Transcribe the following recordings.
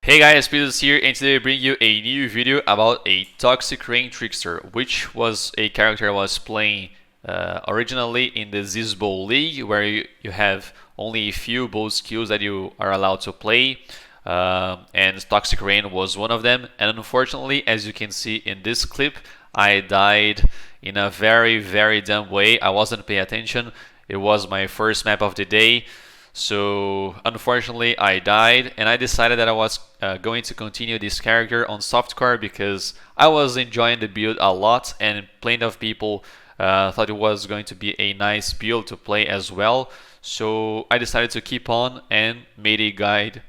Hey guys, Speedoz here, and today I bring you a new video about a toxic rain Trickster, which was a character I was playing originally in the Zizbo League, where you have only a few bold skills that you are allowed to play, and Toxic Rain was one of them. And unfortunately, as you can see in this clip, I died in a very dumb way. I wasn't paying attention. It was my first map of the day. So unfortunately I died, and I decided that I was going to continue this character on softcore because I was enjoying the build a lot, and plenty of people thought it was going to be a nice build to play as well. So I decided to keep on and make a guide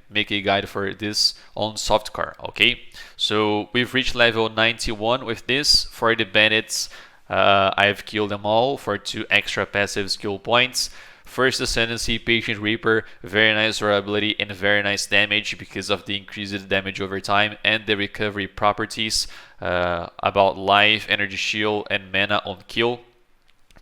for this on softcore. Okay, so we've reached level 91 with this. For the bandits, I've killed them all for 2 extra passive skill points. First Ascendancy, Patient Reaper, very nice survivability and very nice damage because of the increased damage over time and the recovery properties about life, energy shield, and mana on kill.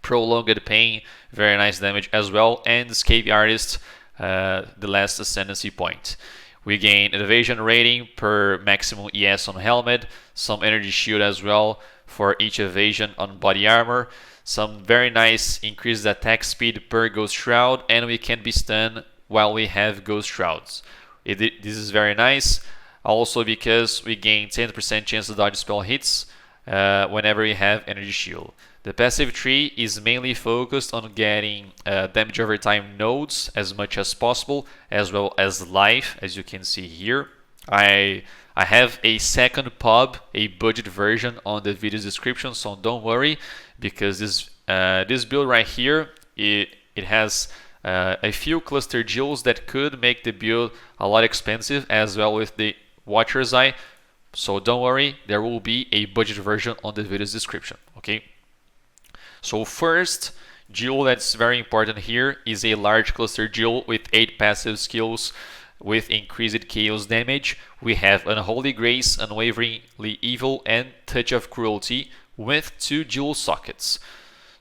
Prolonged Pain, very nice damage as well, and Escape Artist, the last Ascendancy point. We gain evasion rating per maximum ES on helmet, some energy shield as well for each evasion on body armor, some very nice increased attack speed per Ghost Shroud, and we can be stunned while we have Ghost Shrouds. This is very nice, also because we gain 10% chance to dodge spell hits whenever we have energy shield. The passive tree is mainly focused on getting damage over time nodes as much as possible, as well as life, as you can see here. I have a second pub, a budget version, on the video's description, so don't worry, because this build right here, it has a few cluster jewels that could make the build a lot expensive, as well with the Watcher's Eye. So don't worry, there will be a budget version on the video's description. Okay. So first jewel that's very important here is a large cluster jewel with 8 passive skills with increased chaos damage. We have Unholy Grace, Unwaveringly Evil, and Touch of Cruelty with 2 jewel sockets.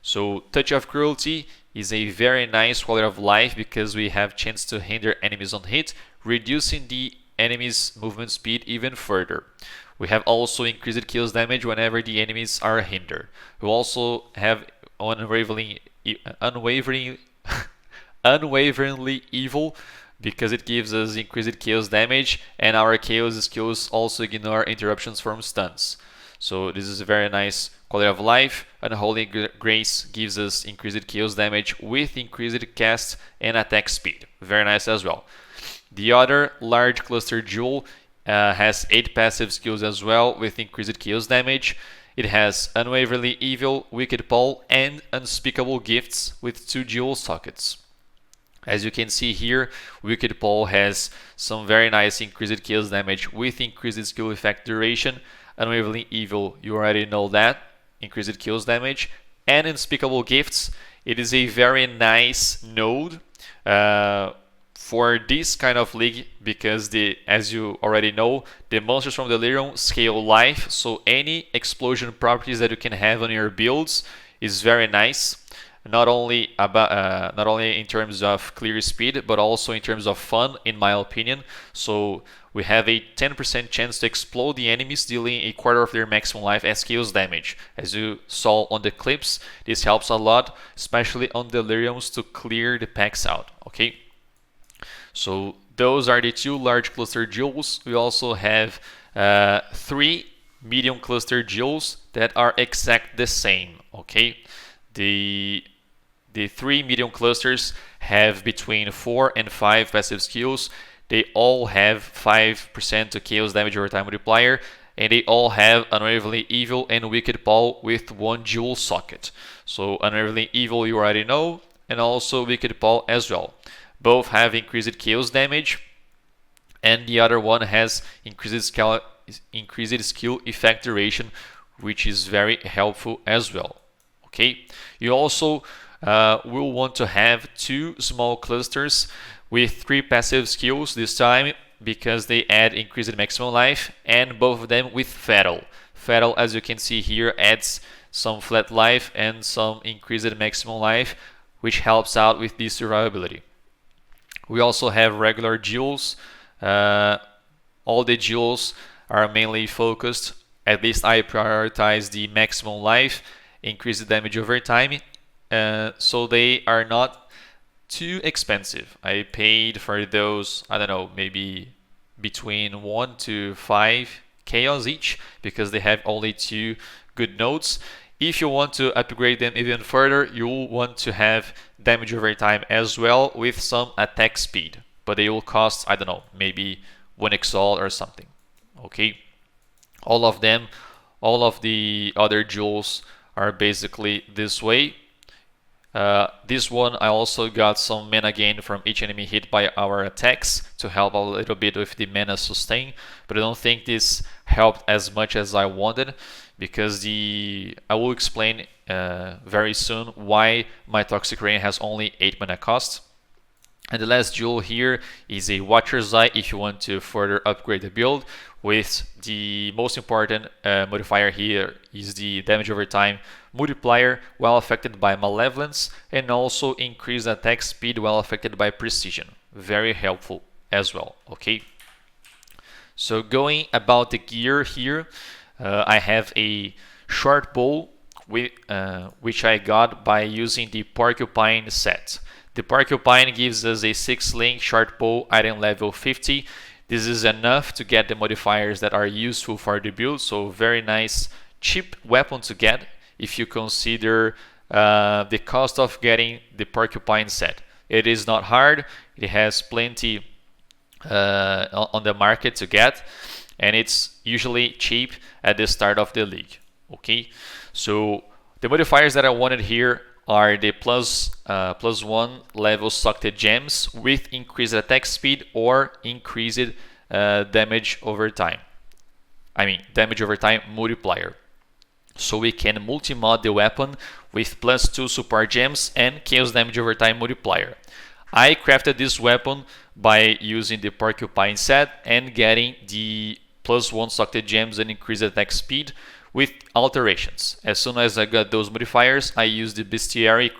So Touch of Cruelty is a very nice quality of life because we have chance to hinder enemies on hit, reducing the enemy's movement speed even further. We have also increased kills damage whenever the enemies are hindered. We also have unwaveringly evil because it gives us increased chaos damage, and our chaos skills also ignore interruptions from stuns. So this is a very nice quality of life. Unholy Grace gives us increased chaos damage with increased cast and attack speed. Very nice as well. The other large cluster jewel has 8 passive skills as well with increased chaos damage. It has Unwaveringly Evil, Wicked Pole, and Unspeakable Gifts with 2 jewel sockets. As you can see here, Wicked Pole has some very nice increased chaos damage with increased skill effect duration. Unwaveringly Evil, you already know that, increased chaos damage. And Unspeakable Gifts, it is a very nice node for this kind of league because, as you already know, the monsters from Delirium scale life, so any explosion properties that you can have on your builds is very nice. Not only in terms of clear speed, but also in terms of fun, in my opinion. So we have a 10% chance to explode the enemies, dealing a quarter of their maximum life as chaos damage. As you saw on the clips, this helps a lot, especially on Deliriums, to clear the packs out. Okay. So those are the 2 large cluster jewels. We also have 3 medium cluster jewels that are exact the same. Okay, the 3 medium clusters have between 4 and 5 passive skills. They all have 5% to chaos damage over time multiplier, and they all have Unwaveringly Evil and Wicked Pole with 1 jewel socket. So Unwaveringly Evil you already know, and also Wicked Pole as well. Both have increased chaos damage, and the other one has increased skill effect duration, which is very helpful as well. Okay, you also will want to have 2 small clusters with 3 passive skills this time because they add increased maximum life, and both of them with Fatal. Fatal, as you can see here, adds some flat life and some increased maximum life, which helps out with this survivability. We also have regular jewels all the jewels are mainly focused, at least I prioritize the maximum life, increase the damage over time, so they are not too expensive. I paid for those, I don't know, maybe between 1 to 5 chaos each, because they have only 2 good nodes. If you want to upgrade them even further, you'll want to have damage over time as well with some attack speed, but they will cost, I don't know, maybe 1 exalt or something. Okay, all of them, all of the other jewels are basically this way. This one I also got some mana gain from each enemy hit by our attacks to help a little bit with the mana sustain, but I don't think this helped as much as I wanted, because I will explain very soon why my Toxic Rain has only 8 mana cost. And the last jewel here is a Watcher's Eye if you want to further upgrade the build, with the most important modifier here is the damage over time multiplier while affected by Malevolence, and also increased attack speed while affected by Precision. Very helpful as well, okay? So going about the gear here, I have a short bow which I got by using the Porcupine set. The Porcupine gives us a 6-link short bow item level 50. This is enough to get the modifiers that are useful for the build, so very nice, cheap weapon to get if you consider the cost of getting the Porcupine set. It is not hard, it has plenty on the market to get, and it's usually cheap at the start of the league. Okay, so the modifiers that I wanted here are the +1 level sucked gems with increased attack speed or increased damage over time. Damage over time multiplier. So we can multi-mod the weapon with +2 support gems and chaos damage over time multiplier. I crafted this weapon by using the Porcupine set and getting the +1 sucked gems and increased attack speed with alterations. As soon as I got those modifiers, I used the Bestiary,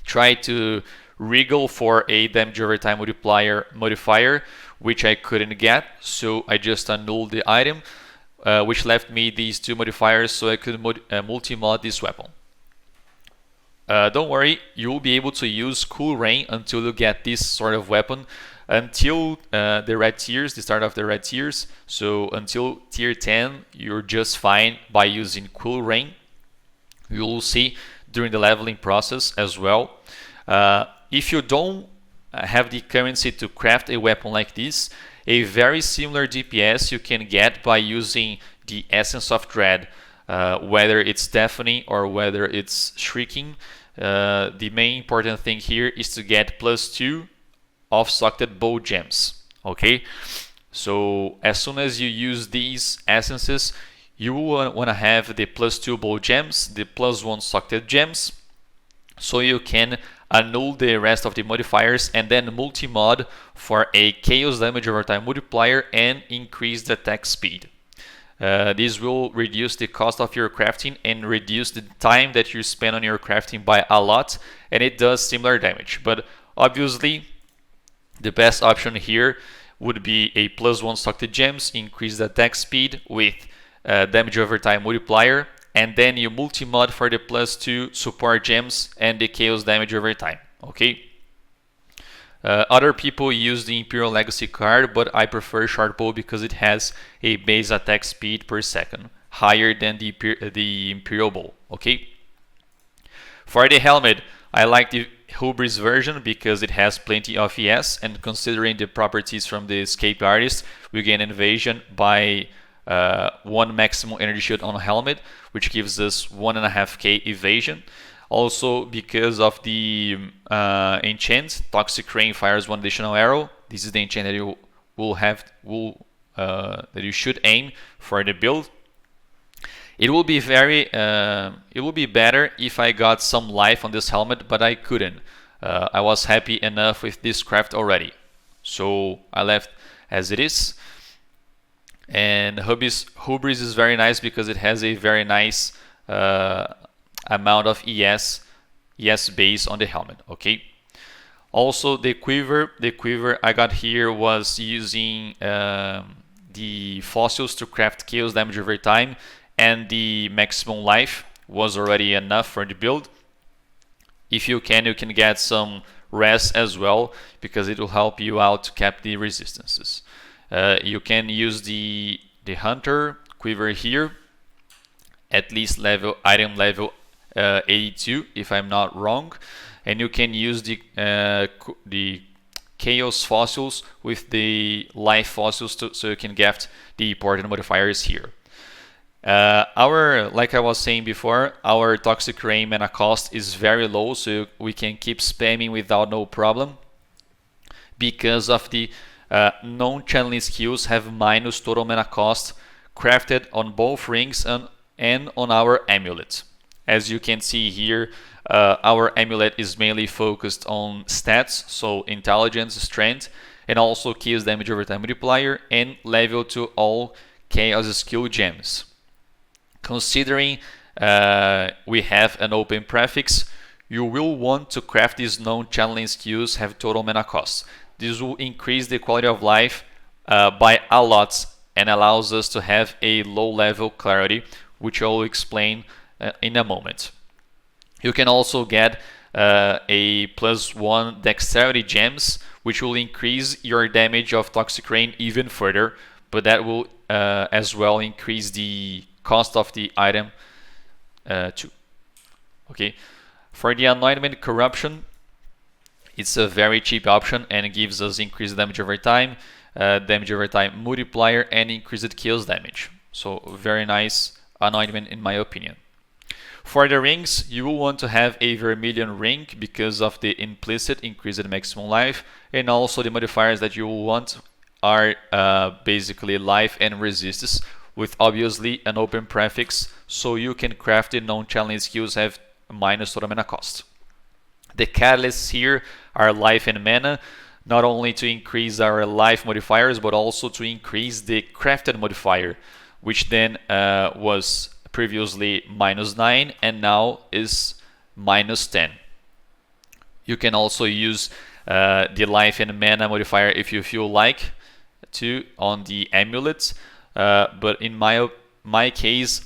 tried to wriggle for a damage over time modifier, which I couldn't get, so I just annulled the item, which left me these 2 modifiers so I could multi-mod this weapon. Don't worry, you'll be able to use Cool Rain until you get this sort of weapon, until the red tiers, the start of the red tiers. So until tier 10, you're just fine by using Cool Rain. You'll see during the leveling process as well. If you don't have the currency to craft a weapon like this, a very similar DPS you can get by using the Essence of Dread, whether it's Deafening or whether it's Shrieking. The main important thing here is to get +2 of sucked bow gems. Okay, so as soon as you use these essences, you will want to have the +2 bow gems, the +1 sucked gems, so you can annul the rest of the modifiers and then multi-mod for a chaos damage over time multiplier and increase the attack speed. This will reduce the cost of your crafting and reduce the time that you spend on your crafting by a lot, and it does similar damage. But obviously, the best option here would be a +1 sucked gems, increase the attack speed with damage over time multiplier, and then you multi-mod for the +2 support gems and the chaos damage over time. Okay. Other people use the Imperial Legacy card, but I prefer Shortbow because it has a base attack speed per second higher than the Imperial Bow. Okay. For the helmet, I like the Hubris version because it has plenty of ES, and considering the properties from the Escape Artist, we gain Invasion by 1 maximum energy shield on a helmet, which gives us 1.5k evasion. Also, because of the enchant, Toxic Rain fires 1 additional arrow. This is the enchant that you that you should aim for the build. It will be better if I got some life on this helmet, but I couldn't. I was happy enough with this craft already, so I left as it is. And Hubris is very nice because it has a very nice amount of ES base on the helmet. Okay. Also the quiver I got here was using the fossils to craft chaos damage over time, and the maximum life was already enough for the build. If you can get some rest as well, because it will help you out to cap the resistances. You can use the hunter quiver here, at least item level 82 if I'm not wrong, and you can use the chaos fossils with the life fossils so you can get the important modifiers here. Like I was saying before, our toxic rain mana cost is very low, so we can keep spamming without no problem, because of the non-channeling skills have minus total mana cost crafted on both rings and on our amulet. As you can see here, our amulet is mainly focused on stats, so intelligence, strength, and also chaos damage over time multiplier, and level to all chaos skill gems. Considering we have an open prefix, you will want to craft these non-channeling skills have total mana cost. This will increase the quality of life by a lot and allows us to have a low level clarity, which I will explain in a moment. You can also get a +1 dexterity gems, which will increase your damage of toxic rain even further, but that will as well increase the cost of the item too. Okay, for the anointment corruption, it's a very cheap option and it gives us increased damage over time multiplier, and increased kills damage. So very nice anointment in my opinion. For the rings, you will want to have a vermilion ring because of the implicit increased maximum life, and also the modifiers that you will want are basically life and resistance, with obviously an open prefix, so you can craft the non-challenge skills have minus total mana cost. The catalysts here are life and mana, not only to increase our life modifiers, but also to increase the crafted modifier, which then was previously -9 and now is -10. You can also use the life and mana modifier if you feel like to on the amulets, but in my case,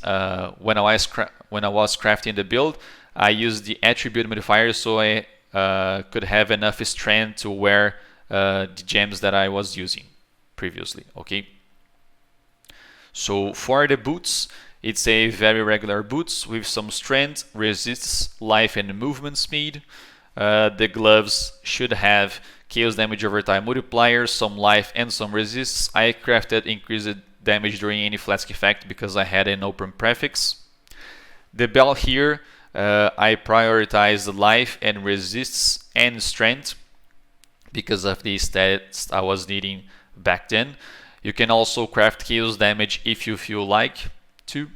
when I was crafting the build, I used the attribute modifier so I could have enough strength to wear the gems that I was using previously. Okay. So for the boots, it's a very regular boots with some strength, resistance, life, and movement speed. The gloves should have chaos damage over time multiplier, some life, and some resistance. I crafted increased damage during any flask effect because I had an open prefix. The belt here, I prioritized life and resistance and strength because of the stats I was needing back then. You can also craft chaos damage if you feel like to.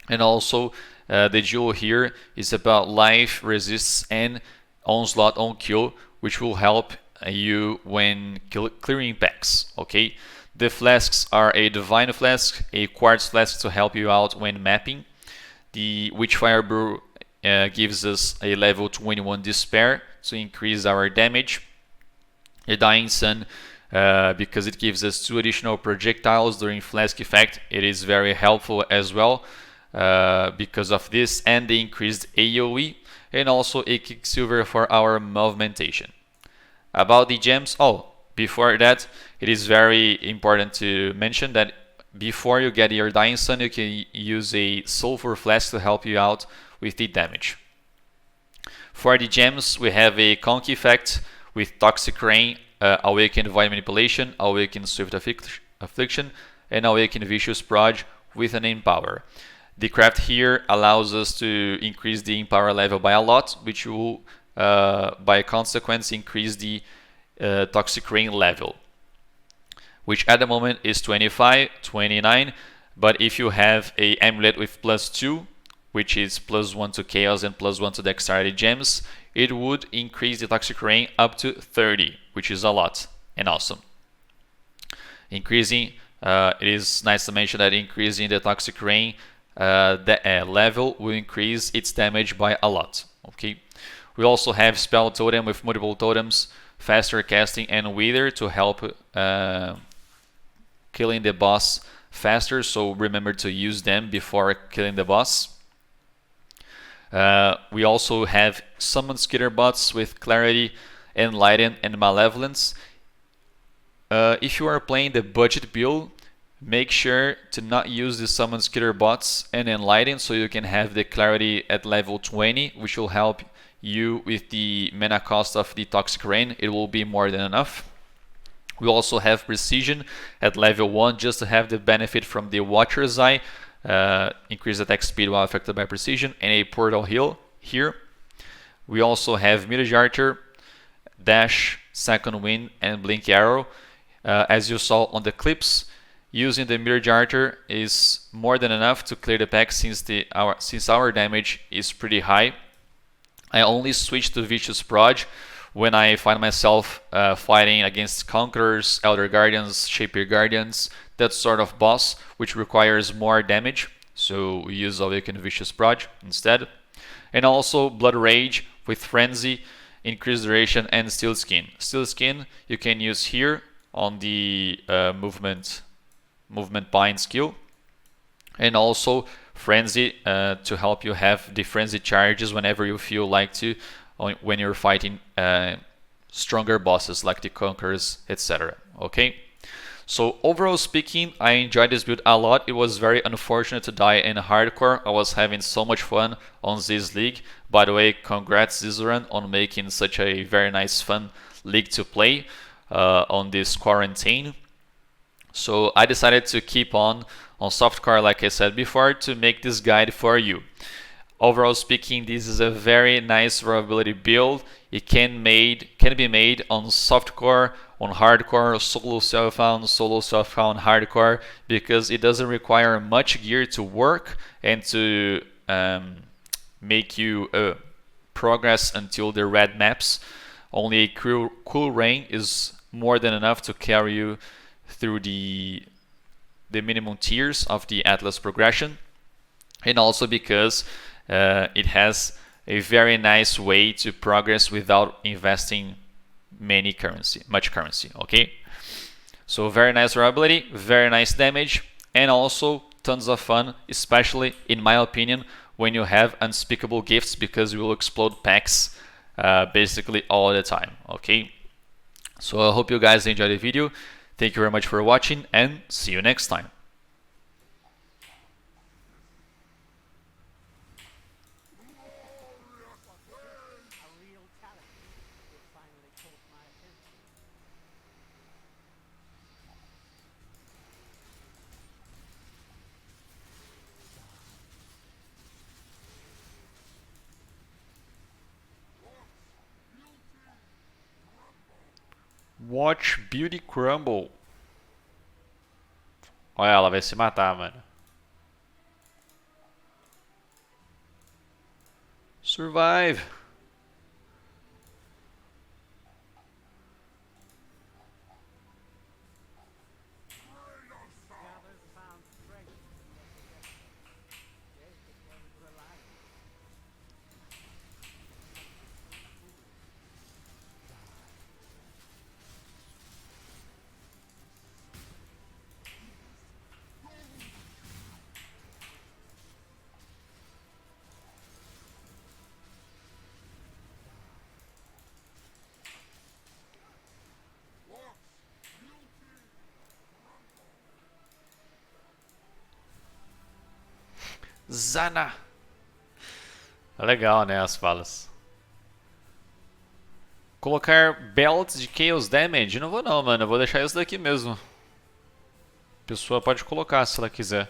And also the jewel here is about life, resistance, and onslaught on kill, which will help you when clearing packs. Okay. The flasks are a divine flask, a quartz flask to help you out when mapping. The Witchfire Brew gives us a level 21 despair to increase our damage. A Dying Sun, because it gives us 2 additional projectiles during flask effect, it is very helpful as well because of this and the increased AoE, and also a Quicksilver for our movementation. About the gems, before that, it is very important to mention that before you get your Dying Sun, you can use a Sulfur Flask to help you out with the damage. For the gems, we have a Conk effect with Toxic Rain, Awaken Void Manipulation, Awaken Swift Affliction, and Awaken Vicious Prod with an Empower. The craft here allows us to increase the Empower level by a lot, which will, by consequence, increase the Toxic Rain level, which at the moment is 29, but if you have a amulet with +2, which is +1 to chaos and +1 to dexterity gems, it would increase the toxic rain up to 30, which is a lot and awesome. Increasing, it is nice to mention that increasing the toxic rain level will increase its damage by a lot. Okay, We also have spell totem with multiple totems, faster casting, and wither to help killing the boss faster, so remember to use them before killing the boss. We also have summon skitter bots with clarity, enlighten, and malevolence. If you are playing the budget build, make sure to not use the summon skitter bots and enlighten, so you can have the clarity at level 20, which will help you with the mana cost of the Toxic Rain. It will be more than enough. We also have precision at level 1 just to have the benefit from the Watcher's Eye, increase attack speed while affected by precision, and a portal heal here. We also have Mirage Archer, Dash, Second Wind, and Blink Arrow. As you saw on the clips, using the Mirage Archer is more than enough to clear the pack since our damage is pretty high. I only switch to Vicious Prod when I find myself fighting against Conquerors, Elder Guardians, Shaper Guardians, that sort of boss, which requires more damage. So we use Awaken Vicious Prod instead. And also Blood Rage with Frenzy, Increased Duration, and Steel Skin. Steel Skin you can use here on the movement bind skill. And also Frenzy to help you have the Frenzy charges whenever you feel like to, when you're fighting stronger bosses like the Conquerors, etc. Okay? So overall speaking, I enjoyed this build a lot. It was very unfortunate to die in hardcore. I was having so much fun on this league. By the way, congrats Zizoran on making such a very nice fun league to play on this quarantine. So I decided to keep on softcore, like I said before, to make this guide for you. Overall speaking, this is a very nice survivability build. It can be made on softcore, on hardcore, solo self-found, hardcore, because it doesn't require much gear to work and to make you progress until the red maps. Only a cool rain is more than enough to carry you through the minimum tiers of the Atlas progression, and also because it has a very nice way to progress without investing much currency. Okay, so very nice durability, very nice damage, and also tons of fun, especially in my opinion when you have unspeakable gifts, because you will explode packs basically all the time. Okay, so I hope you guys enjoyed the video. Thank you very much for watching, and see you next time. Watch Beauty Crumble. Olha, ela vai se matar, mano. Survive. Zana. É legal, né, as falas. Colocar belts de Chaos Damage? Não vou não, mano. Eu vou deixar isso daqui mesmo. A pessoa pode colocar se ela quiser.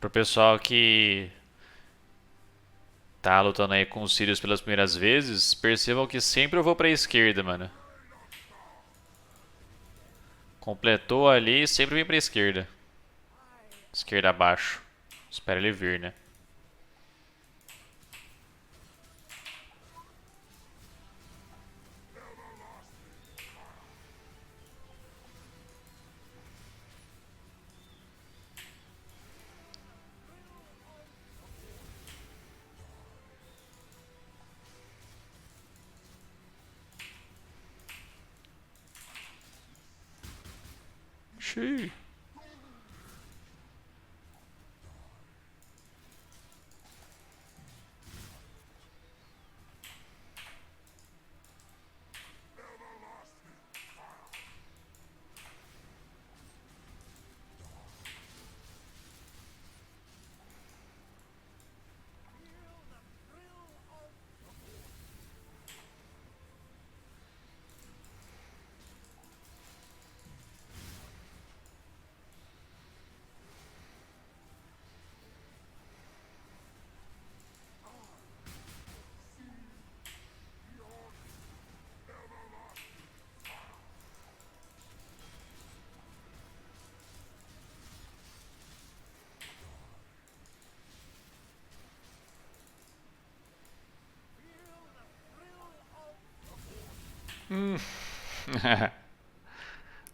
Pro pessoal que tá lutando aí com os Sirus pelas primeiras vezes, percebam que sempre eu vou pra esquerda, mano. Completou ali, sempre vem pra esquerda. Esquerda abaixo. Espera ele vir, né? Xiii.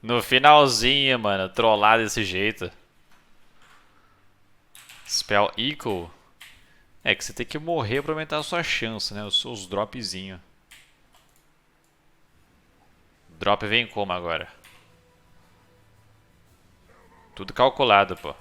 No finalzinho, mano, trollar desse jeito. Spell Equal. É que você tem que morrer pra aumentar a sua chance, né? Os seus dropzinhos. Drop vem como agora? Tudo calculado, pô.